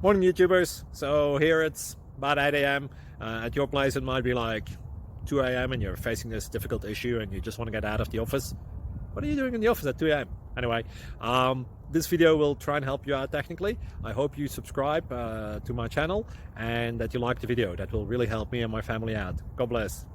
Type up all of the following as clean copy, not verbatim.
Morning YouTubers. So here it's about 8 a.m. At your place it might be like 2 a.m. and you're facing this difficult issue and you just want to get out of the office. What are you doing in the office at 2 a.m.? Anyway, this video will try and help you out technically. I hope you subscribe to my channel and that you like the video. That will really help me and my family out. God bless.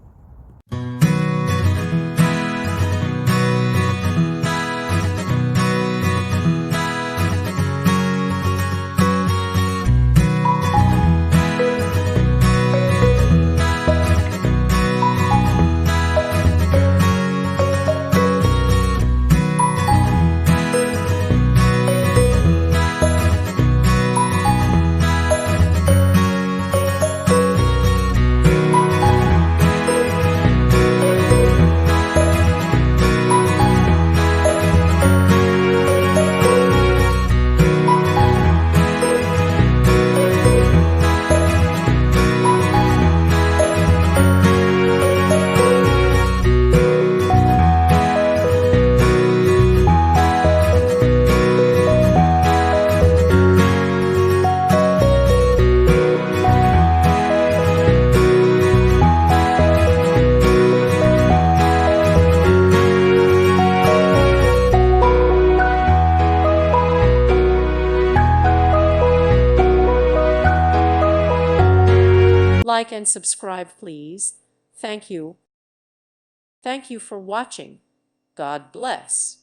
Like and subscribe, please. Thank you. Thank you for watching. God bless.